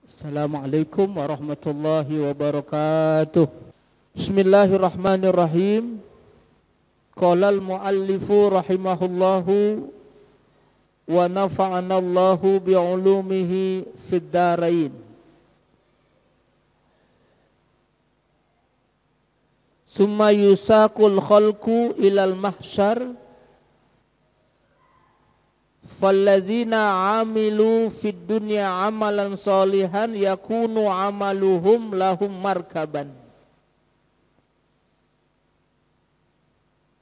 Assalamualaikum warahmatullahi wabarakatuh. Bismillahirrahmanirrahim. Qala al-muallifu rahimahullahu wa nafa'anallahu bi'ulumihi fid darain. Summa yusaqul khalqu ilal mahsyar falladzina amilu fid dunya amalan sholihan yakunu amaluhum lahum markaban.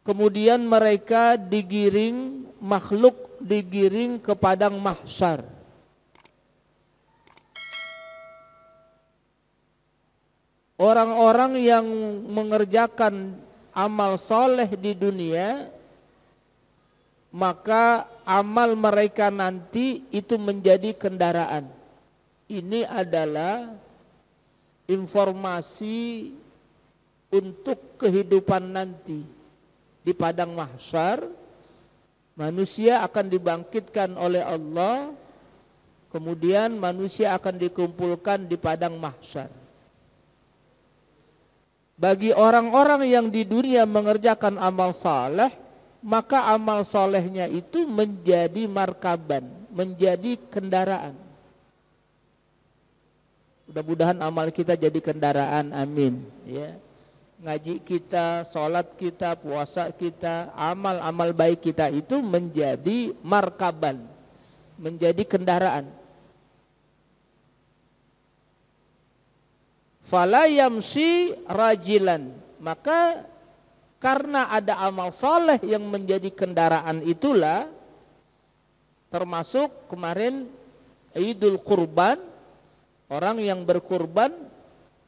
Kemudian mereka digiring, makhluk digiring ke padang mahsyar. Orang-orang yang mengerjakan amal soleh di dunia, maka amal mereka nanti itu menjadi kendaraan. Ini adalah informasi untuk kehidupan nanti. Di padang mahsyar, manusia akan dibangkitkan oleh Allah, kemudian manusia akan dikumpulkan di padang mahsyar. Bagi orang-orang yang di dunia mengerjakan amal saleh, maka amal solehnya itu menjadi markaban, menjadi kendaraan. Mudah-mudahan amal kita jadi kendaraan, amin. Ya, ngaji kita, sholat kita, puasa kita, amal-amal baik kita itu menjadi markaban, menjadi kendaraan. Fala yamsi rajilan, maka karena ada amal soleh yang menjadi kendaraan itulah, termasuk kemarin Idul Kurban, orang yang berkurban,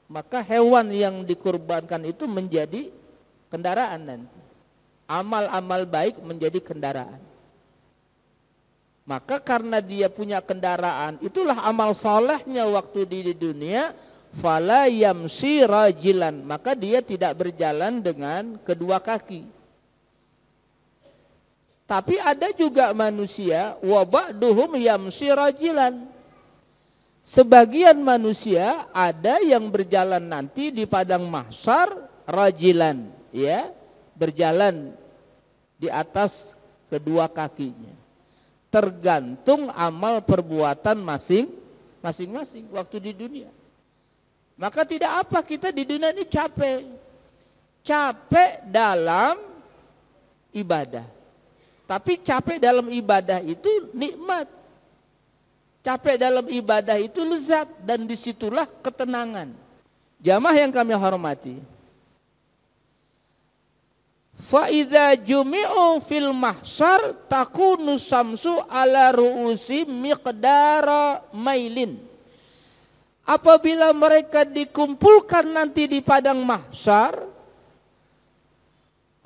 maka hewan yang dikurbankan itu menjadi kendaraan nanti. Amal-amal baik menjadi kendaraan. Maka karena dia punya kendaraan, itulah amal solehnya waktu di dunia. Fala yamsi rajilan, maka dia tidak berjalan dengan kedua kaki. Tapi ada juga manusia wa ba'duhum yamsi rajilan. Sebagian manusia ada yang berjalan nanti di padang mahsyar rajilan, ya, berjalan di atas kedua kakinya. Tergantung amal perbuatan masing-masing waktu di dunia. Maka tidak apa kita di dunia ini capek. Capek dalam ibadah. Tapi capek dalam ibadah itu nikmat. Capek dalam ibadah itu lezat, dan disitulah ketenangan. Jamaah yang kami hormati. Fa idza jumi'u fil mahsyar takunu samsu ala ru'usi miqdara mailin. Apabila mereka dikumpulkan nanti di padang mahsyar,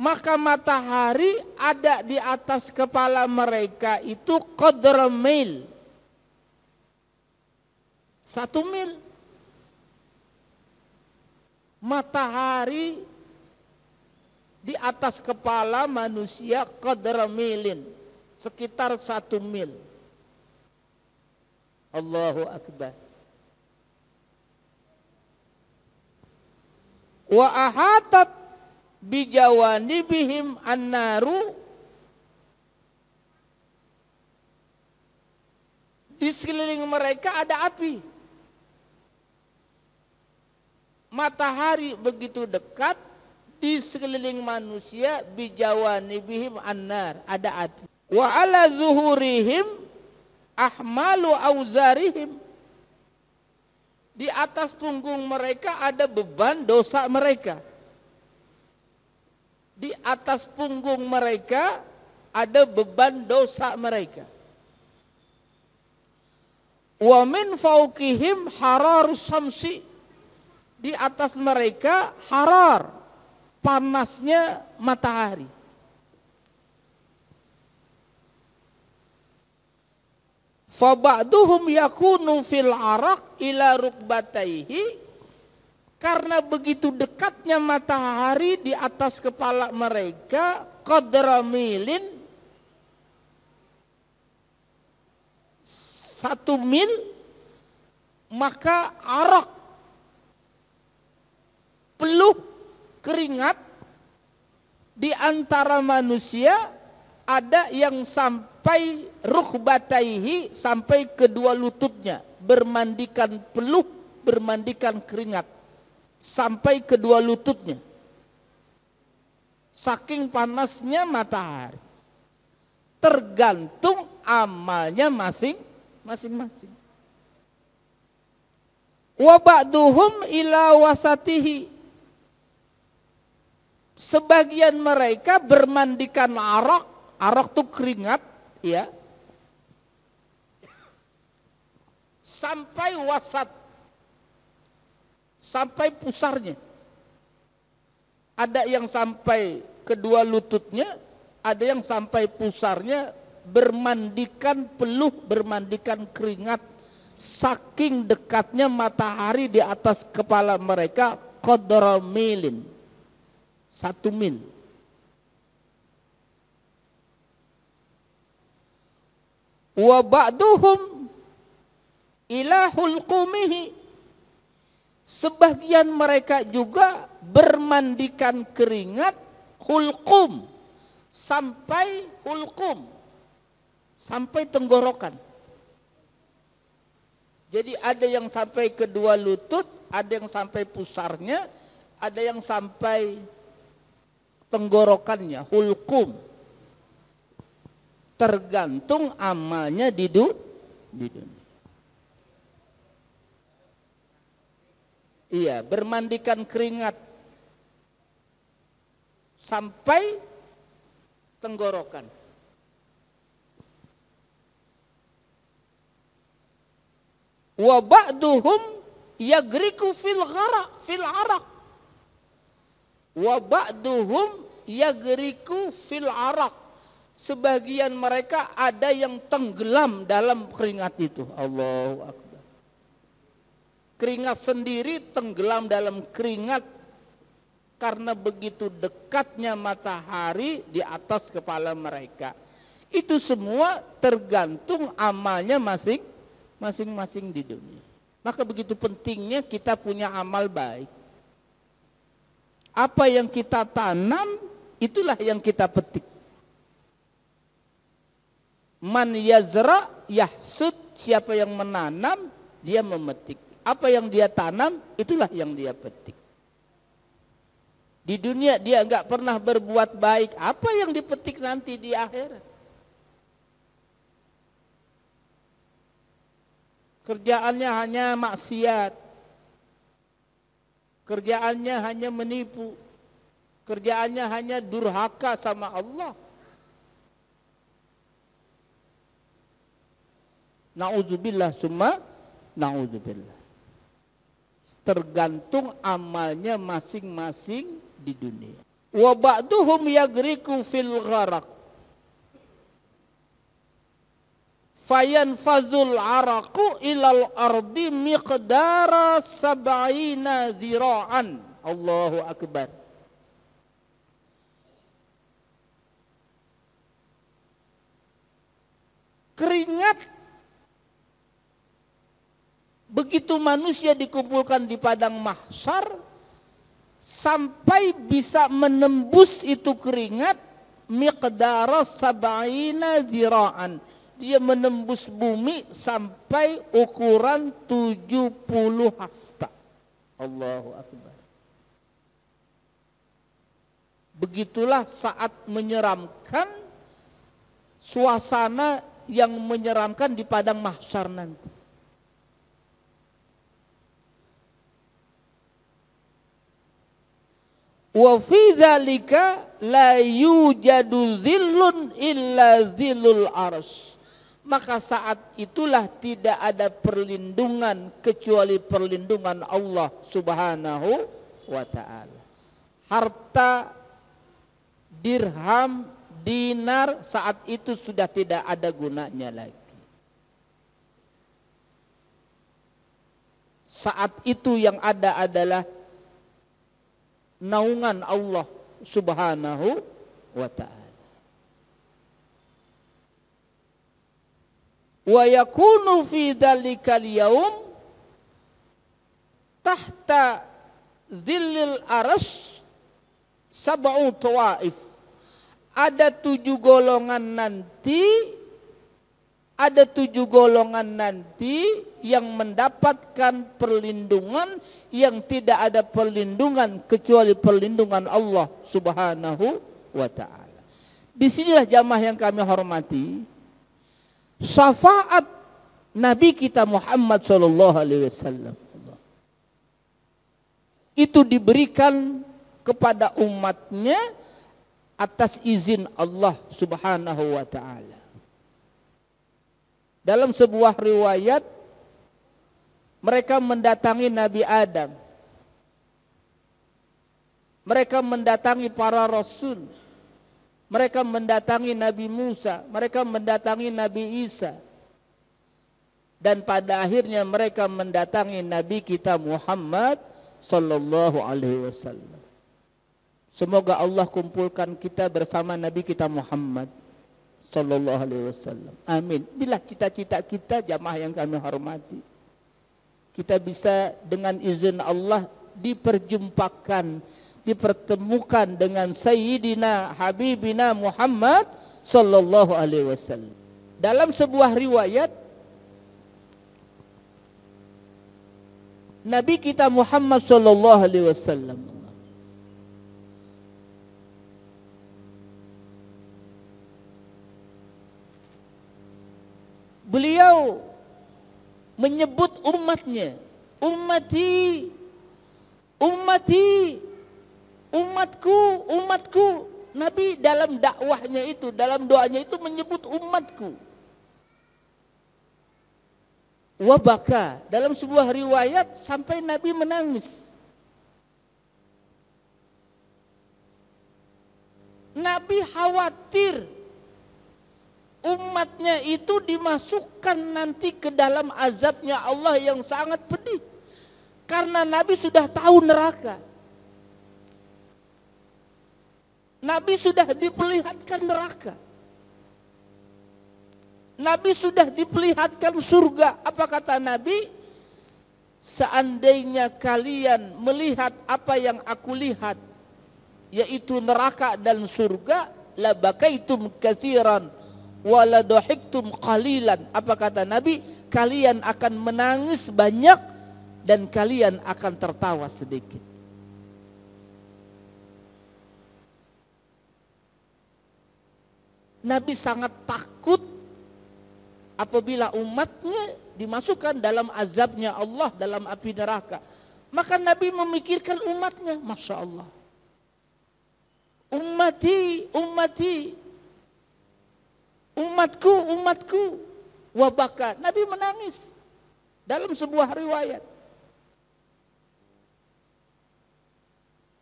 maka matahari ada di atas kepala mereka itu qadra mil, 1 mil. Matahari di atas kepala manusia qadra milin, sekitar 1 mil. Allahu Akbar. Wa ahatat bijawanibihim annaru, di sekeliling mereka ada api. Matahari begitu dekat, di sekeliling manusia bijawanibihim annar, ada api. Wa ala zuhurihim ahmalu auzarihim, di atas punggung mereka ada beban dosa mereka. Di atas punggung mereka ada beban dosa mereka. Wa min fauqihim hararus samsi, di atas mereka harar, panasnya matahari. Fa ba'duhum yakunu fil araq ila rukbataihi, karena begitu dekatnya matahari di atas kepala mereka, qadra milin, 1 mil maka arak, peluh, keringat di antara manusia ada yang sampai rukbataihi, sampai kedua lututnya, bermandikan peluh, bermandikan keringat sampai kedua lututnya, saking panasnya matahari. Tergantung amalnya masing-masing. Wa ba'duhum ila wasatihi, sebagian mereka bermandikan arak itu keringat, ya, sampai wasat, sampai pusarnya. Ada yang sampai kedua lututnya, ada yang sampai pusarnya, bermandikan peluh, bermandikan keringat, saking dekatnya matahari di atas kepala mereka, qadra milin, 1 mil. Wa ba'duhum ila hulqumihi, sebagian mereka juga bermandikan keringat hulqum, sampai hulqum, sampai tenggorokan. Jadi ada yang sampai kedua lutut, ada yang sampai pusarnya, ada yang sampai tenggorokannya, hulqum. Tergantung amalnya di dunia. Iya, bermandikan keringat sampai tenggorokan. Wa ba'duhum yagriku fil araq. Wa ba'duhum yagriku fil araq. Sebagian mereka ada yang tenggelam dalam keringat itu. Allahu Akbar. Keringat sendiri tenggelam dalam keringat karena begitu dekatnya matahari di atas kepala mereka. Itu semua tergantung amalnya masing-masing di dunia. Maka begitu pentingnya kita punya amal baik. Apa yang kita tanam, itulah yang kita petik. Man yazra yahsud, siapa yang menanam dia memetik. Apa yang dia tanam itulah yang dia petik. Di dunia dia enggak pernah berbuat baik, apa yang dipetik nanti di akhirat? Kerjaannya hanya maksiat, kerjaannya hanya menipu, kerjaannya hanya durhaka sama Allah. Na'udzubillah summa na'udzubillah. Tergantung amalnya masing-masing di dunia. Wa ba'duhum yagriku fil gharaq. Fayanfazul araqu ilal ardi miqdara sab'ina zira'an. Allahu Akbar. Keringat begitu manusia dikumpulkan di padang mahsyar, sampai bisa menembus itu keringat miqdara sab'ina zira'an. Dia menembus bumi sampai ukuran 70 hasta. Allahu Akbar. Begitulah saat menyeramkan, suasana yang menyeramkan di padang mahsyar nanti. Wa fi dzalika la yujadu dhillun illa dhillul arsy. Maka saat itulah tidak ada perlindungan kecuali perlindungan Allah Subhanahu wa ta'ala. Harta, dirham, dinar saat itu sudah tidak ada gunanya lagi. Saat itu yang ada adalah naungan Allah Subhanahu wa ta'ala. Wa yakunu fi dzalikal yaum tahta dhillil aras sab'u tawaif. Ada 7 golongan nanti, ada 7 golongan nanti yang mendapatkan perlindungan yang tidak ada perlindungan kecuali perlindungan Allah Subhanahu wa ta'ala. Disinilah jamaah yang kami hormati, syafaat Nabi kita Muhammad sallallahu alaihi wasallam itu diberikan kepada umatnya atas izin Allah Subhanahu wa ta'ala. Dalam sebuah riwayat, mereka mendatangi Nabi Adam, mereka mendatangi para rasul, mereka mendatangi Nabi Musa, mereka mendatangi Nabi Isa, dan pada akhirnya mereka mendatangi Nabi kita Muhammad sallallahu alaihi wasallam. Semoga Allah kumpulkan kita bersama Nabi kita Muhammad sallallahu alaihi wasallam. Amin. Inilah cita-cita kita jamaah yang kami hormati. Kita bisa dengan izin Allah diperjumpakan, dipertemukan dengan Sayyidina Habibina Muhammad sallallahu alaihi wasallam. Dalam sebuah riwayat, Nabi kita Muhammad sallallahu alaihi wasallam beliau menyebut umatnya, ummati, ummati, umatku, umatku. Nabi dalam dakwahnya itu, dalam doanya itu menyebut umatku. Wabaka, dalam sebuah riwayat sampai Nabi menangis. Nabi khawatir umatnya itu dimasukkan nanti ke dalam azabnya Allah yang sangat pedih. Karena Nabi sudah tahu neraka. Nabi sudah diperlihatkan neraka. Nabi sudah diperlihatkan surga. Apa kata Nabi? Seandainya kalian melihat apa yang aku lihat, yaitu neraka dan surga, la bakaitum katsiran wala dhahiktum qalilan. Apa kata Nabi? Kalian akan menangis banyak dan kalian akan tertawa sedikit. Nabi sangat takut apabila umatnya dimasukkan dalam azabnya Allah dalam api neraka. Maka Nabi memikirkan umatnya. Masya Allah. Ummati, ummati, umatku, umatku. Wabaka. Nabi menangis dalam sebuah riwayat.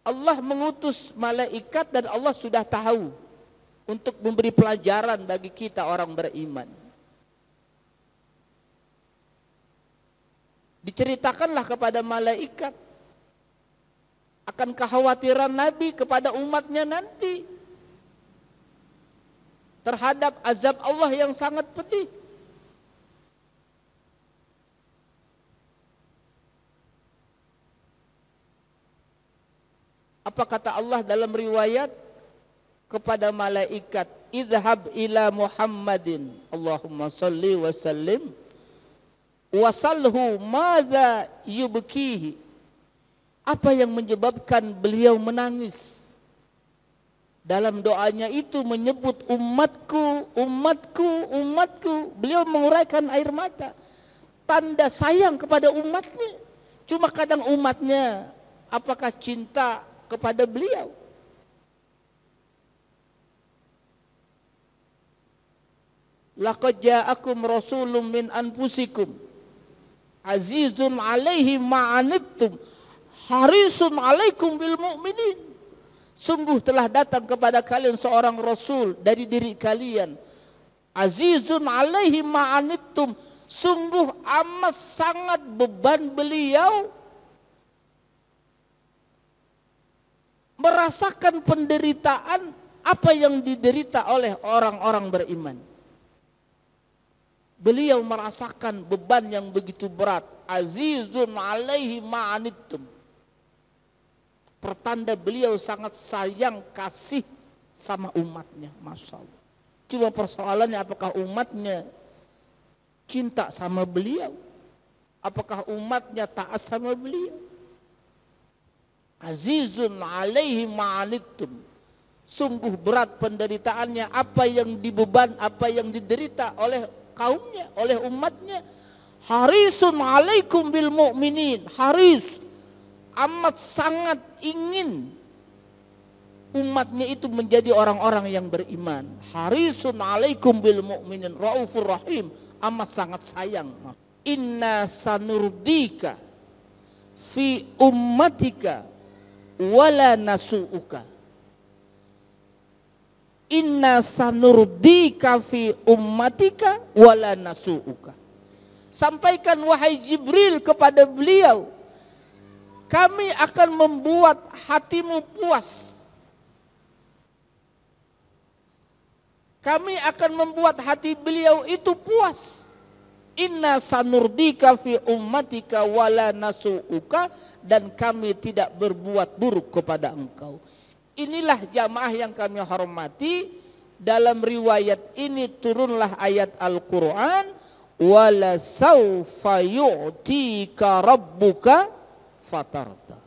Allah mengutus malaikat dan Allah sudah tahu untuk memberi pelajaran bagi kita orang beriman. Diceritakanlah kepada malaikat akan kekhawatiran Nabi kepada umatnya nanti terhadap azab Allah yang sangat pedih. Apa kata Allah dalam riwayat kepada malaikat? Idhab ila Muhammadin, Allahumma salli wa sallim, wasalhu madza yubkihi. Apa yang menyebabkan beliau menangis? Dalam doanya itu menyebut umatku, umatku, umatku. Beliau menguraikan air mata. Tanda sayang kepada umatnya. Cuma kadang umatnya apakah cinta kepada beliau? Laqad ja'akum rasulun min anfusikum azizun alaihi ma'anittum harisun alaikum bil mu'minin. Sungguh telah datang kepada kalian seorang rasul dari diri kalian. Azizun alaihi ma'anittum. Sungguh amat sangat beban beliau merasakan penderitaan apa yang diderita oleh orang-orang beriman. Beliau merasakan beban yang begitu berat. Azizun alaihi ma'anittum. Pertanda beliau sangat sayang kasih sama umatnya. Masya Allah. Cuma persoalannya apakah umatnya cinta sama beliau? Apakah umatnya taat sama beliau? Azizun alaihi ma'anittum. Sungguh berat penderitaannya, apa yang dibeban, apa yang diderita oleh kaumnya, oleh umatnya. Harisun alaikum bil mu'minin. Haris, amat sangat ingin umatnya itu menjadi orang-orang yang beriman. Harisun alaikum bil mu'minin raufur rahim, amat sangat sayang. Inna sanurdika fi ummatika wala nasu'uka. Inna sanurdika fi ummatika wala nasu'uka. Sampaikan wahai Jibril kepada beliau, kami akan membuat hatimu puas. Kami akan membuat hati beliau itu puas. Inna sanurdika fi ummatika wala nasu'uka, dan kami tidak berbuat buruk kepada engkau. Inilah jamaah yang kami hormati. Dalam riwayat ini turunlah ayat Al-Quran, wala sawfa yu'tika rabbuka fatarda.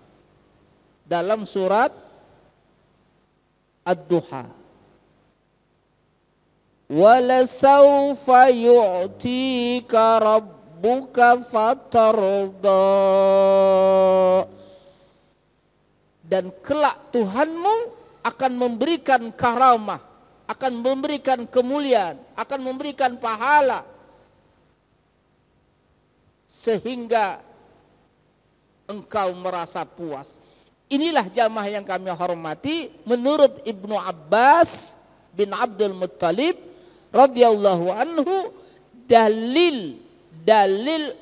Dalam surat Ad-Duha. Wala sawfa yu'tika rabbuka fatarda. Dan kelak Tuhanmu akan memberikan karamah, akan memberikan kemuliaan, akan memberikan pahala, sehingga engkau merasa puas. Inilah jamaah yang kami hormati. Menurut Ibnu Abbas bin Abdul Muttalib radhiyallahu anhu, dalil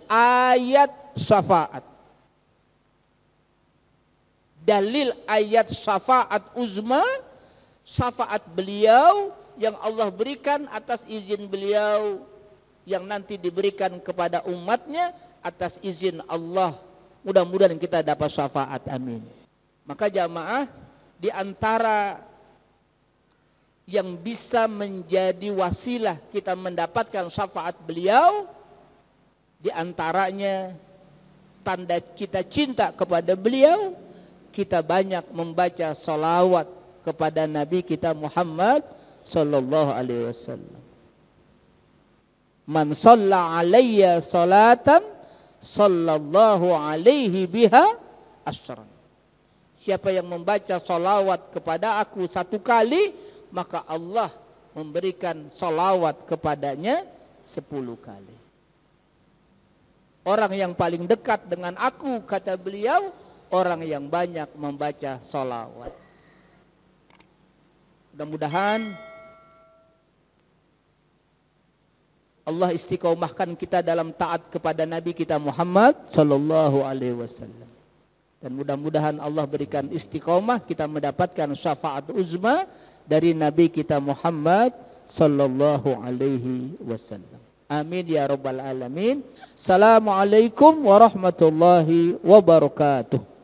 ayat syafaat. Dalil ayat syafaat uzma, syafaat beliau yang Allah berikan atas izin beliau, yang nanti diberikan kepada umatnya atas izin Allah. Mudah-mudahan kita dapat syafaat, amin. Maka jamaah, di antara yang bisa menjadi wasilah kita mendapatkan syafaat beliau, di antaranya tanda kita cinta kepada beliau, kita banyak membaca salawat kepada Nabi kita Muhammad sallallahu alaihi wasallam. Man shalla alayya salatan sallallahu alaihi biha asyran. Siapa yang membaca salawat kepada aku satu kali, maka Allah memberikan salawat kepadanya 10 kali. Orang yang paling dekat dengan aku, kata beliau, orang yang banyak membaca sholawat. Mudah-mudahan Allah istiqomahkan kita dalam taat kepada Nabi kita Muhammad sallallahu alaihi wasallam. Dan mudah-mudahan Allah berikan istiqomah kita mendapatkan syafaat uzma dari Nabi kita Muhammad sallallahu alaihi wasallam. Amin ya rabbal alamin. Assalamualaikum warahmatullahi wabarakatuh.